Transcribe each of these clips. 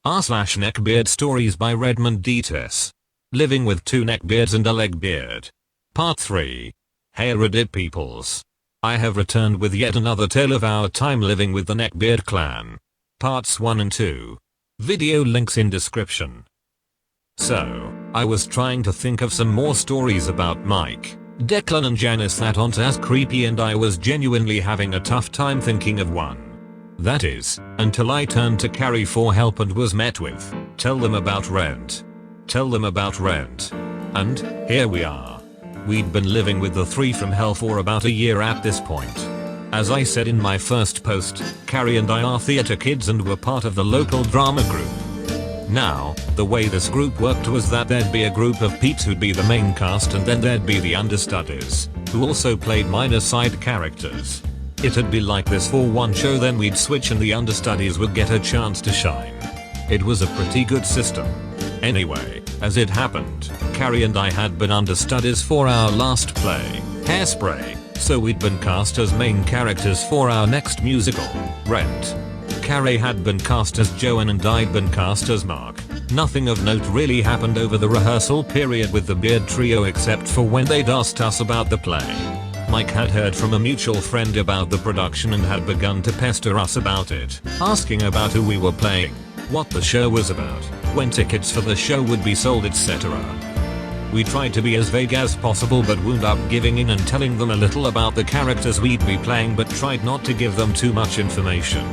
r/NeckBeardStories by Redmond Detes. Living with two neckbeards and a legbeard. Part 3. Hey Reddit peoples. I have returned with yet another tale of our time living with the Neckbeard clan. Parts 1 and 2. Video links in description. So, I was trying to think of some more stories about Mike, Declan and Janice that aren't as creepy, and I was genuinely having a tough time thinking of one. That is, until I turned to Carrie for help and was met with, tell them about rent. Tell them about rent. And, here we are. We'd been living with the three from hell for about a year at this point. As I said in my first post, Carrie and I are theater kids and were part of the local drama group. Now, the way this group worked was that there'd be a group of peeps who'd be the main cast, and then there'd be the understudies, who also played minor side characters. It'd be like this for one show, then we'd switch and the understudies would get a chance to shine. It was a pretty good system. Anyway, as it happened, Carrie and I had been understudies for our last play, Hairspray, so we'd been cast as main characters for our next musical, Rent. Carrie had been cast as Joan and I'd been cast as Mark. Nothing of note really happened over the rehearsal period with the Beard Trio except for when they'd asked us about the play. Mike had heard from a mutual friend about the production and had begun to pester us about it, asking about who we were playing, what the show was about, when tickets for the show would be sold, etc. We tried to be as vague as possible but wound up giving in and telling them a little about the characters we'd be playing, but tried not to give them too much information.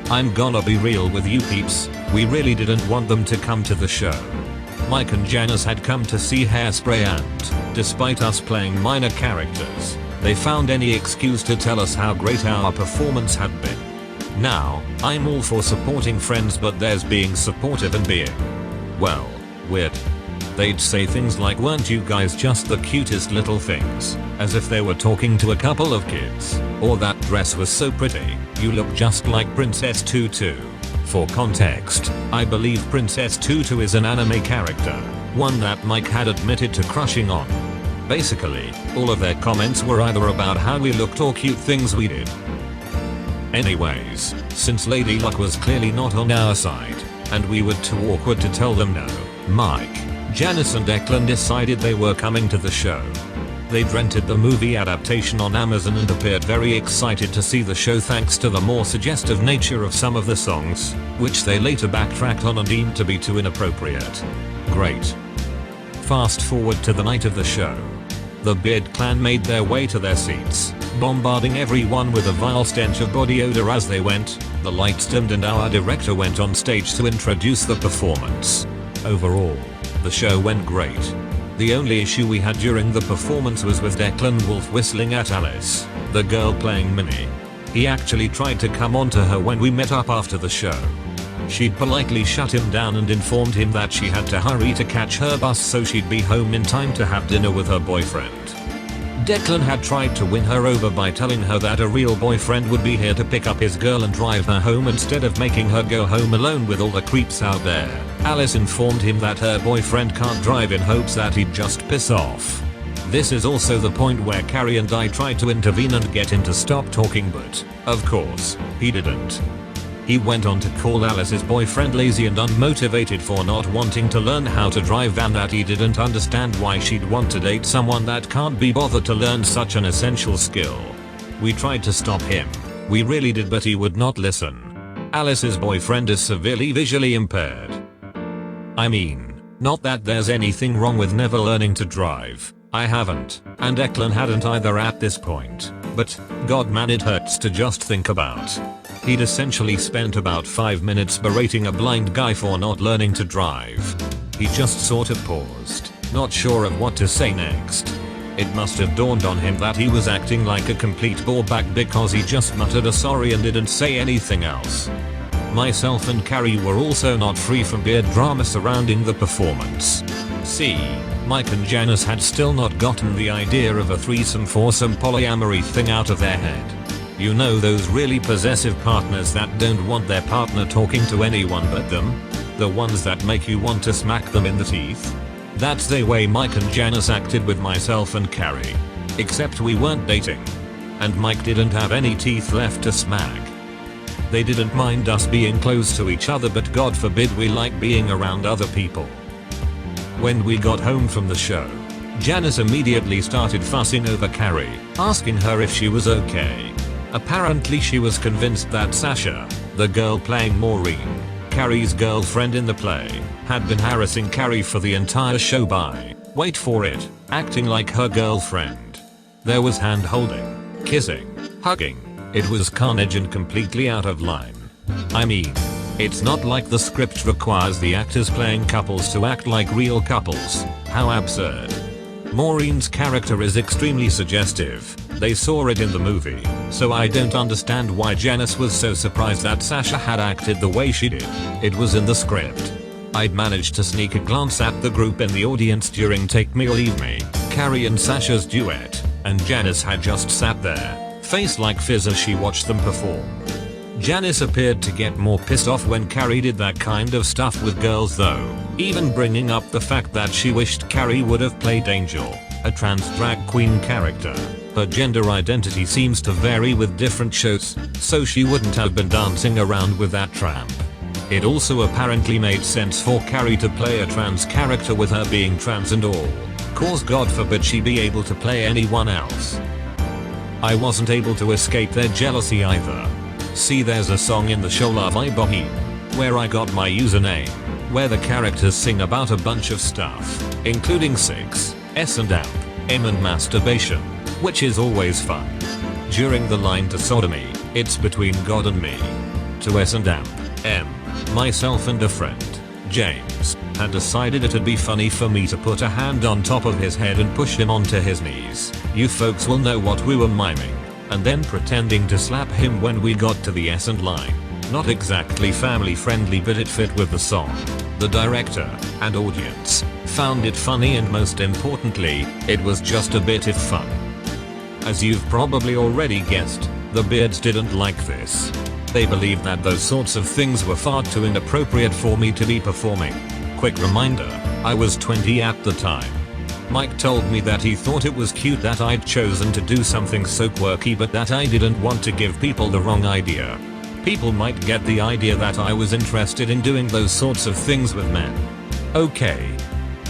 I'm gonna be real with you peeps, we really didn't want them to come to the show. Mike and Janice had come to see Hairspray and, despite us playing minor characters, they found any excuse to tell us how great our performance had been. Now, I'm all for supporting friends, but there's being supportive and being, well, weird. They'd say things like, "Weren't you guys just the cutest little things?" as if they were talking to a couple of kids. Or, "That dress was so pretty, you look just like Princess Tutu." For context, I believe Princess Tutu is an anime character, one that Mike had admitted to crushing on. Basically, all of their comments were either about how we looked or cute things we did. Anyways, since Lady Luck was clearly not on our side, and we were too awkward to tell them no, Mike, Janice and Declan decided they were coming to the show. They'd rented the movie adaptation on Amazon and appeared very excited to see the show thanks to the more suggestive nature of some of the songs, which they later backtracked on and deemed to be too inappropriate. Great. Fast forward to the night of the show. The Beard clan made their way to their seats, bombarding everyone with a vile stench of body odor as they went. The lights dimmed and our director went on stage to introduce the performance. Overall, the show went great. The only issue we had during the performance was with Declan Wolf whistling at Alice, the girl playing Minnie. He actually tried to come on to her when we met up after the show. She'd politely shut him down and informed him that she had to hurry to catch her bus so she'd be home in time to have dinner with her boyfriend. Declan had tried to win her over by telling her that a real boyfriend would be here to pick up his girl and drive her home instead of making her go home alone with all the creeps out there. Alice informed him that her boyfriend can't drive, in hopes that he'd just piss off. This is also the point where Carrie and I tried to intervene and get him to stop talking, but, of course, he didn't. He went on to call Alice's boyfriend lazy and unmotivated for not wanting to learn how to drive, and that he didn't understand why she'd want to date someone that can't be bothered to learn such an essential skill. We tried to stop him. We really did, but he would not listen. Alice's boyfriend is severely visually impaired. I mean, not that there's anything wrong with never learning to drive. I haven't, and Declan hadn't either at this point. But, god man, it hurts to just think about. He'd essentially spent about 5 minutes berating a blind guy for not learning to drive. He just sort of paused, not sure of what to say next. It must have dawned on him that he was acting like a complete ballbag because he just muttered a sorry and didn't say anything else. Myself and Carrie were also not free from beard drama surrounding the performance. See, Mike and Janice had still not gotten the idea of a threesome foursome polyamory thing out of their head. You know, those really possessive partners that don't want their partner talking to anyone but them? The ones that make you want to smack them in the teeth? That's the way Mike and Janice acted with myself and Carrie. Except we weren't dating. And Mike didn't have any teeth left to smack. They didn't mind us being close to each other, but God forbid we like being around other people. When we got home from the show, Janice immediately started fussing over Carrie, asking her if she was okay. Apparently she was convinced that Sasha, the girl playing Maureen, Carrie's girlfriend in the play, had been harassing Carrie for the entire show by, wait for it, acting like her girlfriend. There was hand holding, kissing, hugging. It was carnage and completely out of line. I mean, it's not like the script requires the actors playing couples to act like real couples. How absurd. Maureen's character is extremely suggestive. They saw it in the movie, so I don't understand why Janice was so surprised that Sasha had acted the way she did. It was in the script. I'd managed to sneak a glance at the group in the audience during Take Me or Leave Me, Carrie and Sasha's duet, and Janice had just sat there, face like fizz as she watched them perform. Janice appeared to get more pissed off when Carrie did that kind of stuff with girls though, even bringing up the fact that she wished Carrie would have played Angel, a trans drag queen character. Her gender identity seems to vary with different shows, so she wouldn't have been dancing around with that tramp. It also apparently made sense for Carrie to play a trans character with her being trans and all, cause God forbid she be able to play anyone else. I wasn't able to escape their jealousy either. See, there's a song in the show Love I Boheme, where I got my username, where the characters sing about a bunch of stuff, including sex, S&M, and masturbation, which is always fun. During the line to sodomy, it's between God and me. To S&M, myself and a friend, James, had decided it'd be funny for me to put a hand on top of his head and push him onto his knees. You folks will know what we were miming. And then pretending to slap him when we got to the S and line. Not exactly family friendly, but it fit with the song. The director and audience found it funny, and most importantly, it was just a bit of fun. As you've probably already guessed, the Beards didn't like this. They believed that those sorts of things were far too inappropriate for me to be performing. Quick reminder, I was 20 at the time. Mike told me that he thought it was cute that I'd chosen to do something so quirky, but that I didn't want to give people the wrong idea. People might get the idea that I was interested in doing those sorts of things with men. Okay.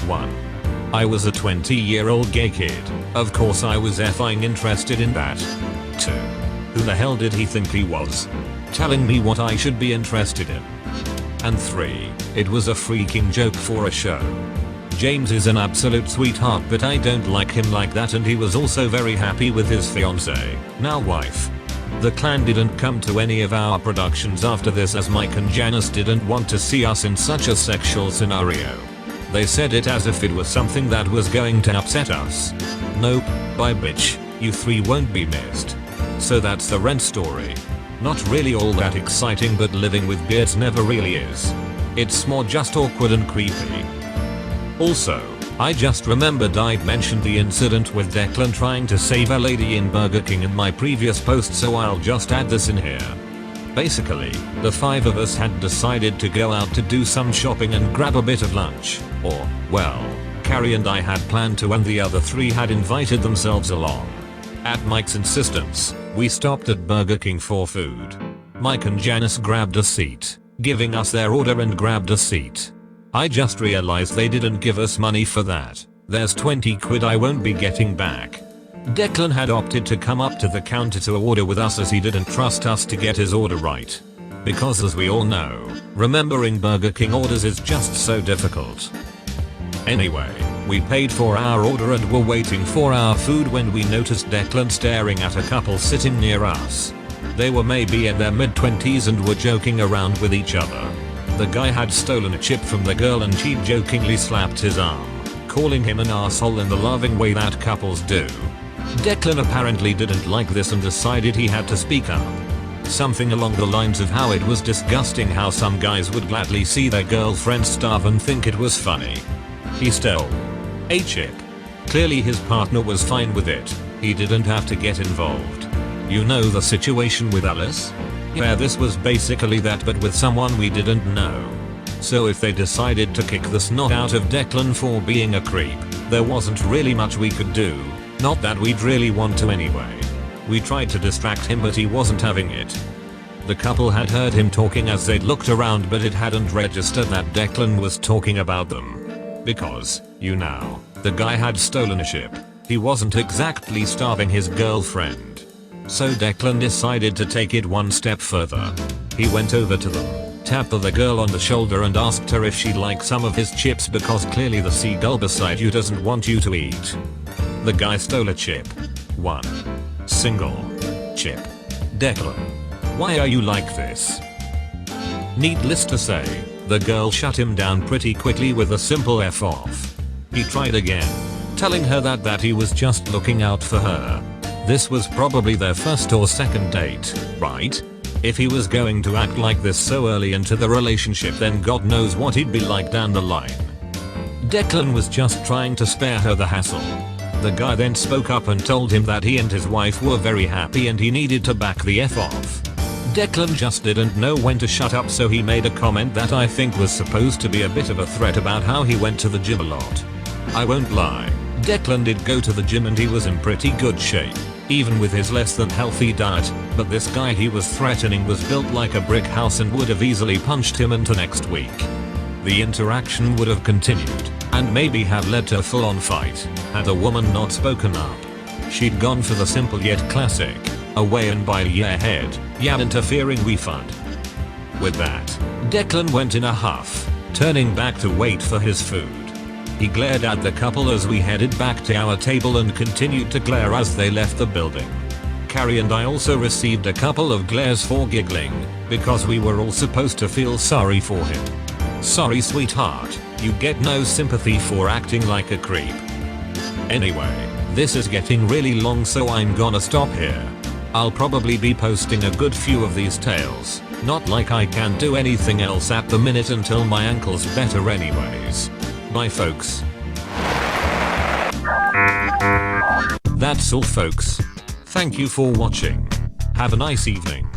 1. I was a 20-year-old gay kid. Of course I was effing interested in that. 2. Who the hell did he think he was? Telling me what I should be interested in. And 3. It was a freaking joke for a show. James is an absolute sweetheart, but I don't like him like that, and he was also very happy with his fiancée, now wife. The clan didn't come to any of our productions after this, as Mike and Janice didn't want to see us in such a sexual scenario. They said it as if it was something that was going to upset us. Nope, bye bitch, you three won't be missed. So that's the Rent story. Not really all that exciting, but living with beards never really is. It's more just awkward and creepy. Also, I just remembered I'd mentioned the incident with Declan trying to save a lady in Burger King in my previous post, so I'll just add this in here. Basically, the 5 of us had decided to go out to do some shopping and grab a bit of lunch, or, well, Carrie and I had planned to, and the other 3 had invited themselves along. At Mike's insistence, we stopped at Burger King for food. Mike and Janice grabbed a seat, giving us their order, and grabbed a seat. I just realized they didn't give us money for that. There's 20 quid I won't be getting back. Declan had opted to come up to the counter to order with us, as he didn't trust us to get his order right. Because as we all know, remembering Burger King orders is just so difficult. Anyway, we paid for our order and were waiting for our food when we noticed Declan staring at a couple sitting near us. They were maybe in their mid-20s and were joking around with each other. The guy had stolen a chip from the girl and she jokingly slapped his arm, calling him an asshole in the loving way that couples do. Declan apparently didn't like this and decided he had to speak up. Something along the lines of how it was disgusting how some guys would gladly see their girlfriend starve and think it was funny. He stole a chip. Clearly his partner was fine with it. He didn't have to get involved. You know the situation with Alice? Yeah, this was basically that, but with someone we didn't know. So if they decided to kick the snot out of Declan for being a creep, there wasn't really much we could do. Not that we'd really want to anyway. We tried to distract him, but he wasn't having it. The couple had heard him talking as they'd looked around, but it hadn't registered that Declan was talking about them. Because, the guy had stolen a ship. He wasn't exactly starving his girlfriend. So Declan decided to take it one step further. He went over to them, tapped the girl on the shoulder and asked her if she'd like some of his chips because clearly the seagull beside you doesn't want you to eat. The guy stole a chip. One single chip. Declan, why are you like this? Needless to say, the girl shut him down pretty quickly with a simple F off. He tried again, telling her that he was just looking out for her. This was probably their first or second date, right? If he was going to act like this so early into the relationship, then God knows what he'd be like down the line. Declan was just trying to spare her the hassle. The guy then spoke up and told him that he and his wife were very happy and he needed to back the F off. Declan just didn't know when to shut up, so he made a comment that I think was supposed to be a bit of a threat about how he went to the gym a lot. I won't lie, Declan did go to the gym and he was in pretty good shape, even with his less than healthy diet, but this guy he was threatening was built like a brick house and would have easily punched him into next week. The interaction would have continued, and maybe have led to a full-on fight, had the woman not spoken up. She'd gone for the simple yet classic, away and buy yeah head, yeah interfering refund. With that, Declan went in a huff, turning back to wait for his food. He glared at the couple as we headed back to our table and continued to glare as they left the building. Carrie and I also received a couple of glares for giggling, because we were all supposed to feel sorry for him. Sorry sweetheart, you get no sympathy for acting like a creep. Anyway, this is getting really long, so I'm gonna stop here. I'll probably be posting a good few of these tales, not like I can do anything else at the minute until my ankle's better anyways. Bye folks. That's all folks. Thank you for watching. Have a nice evening.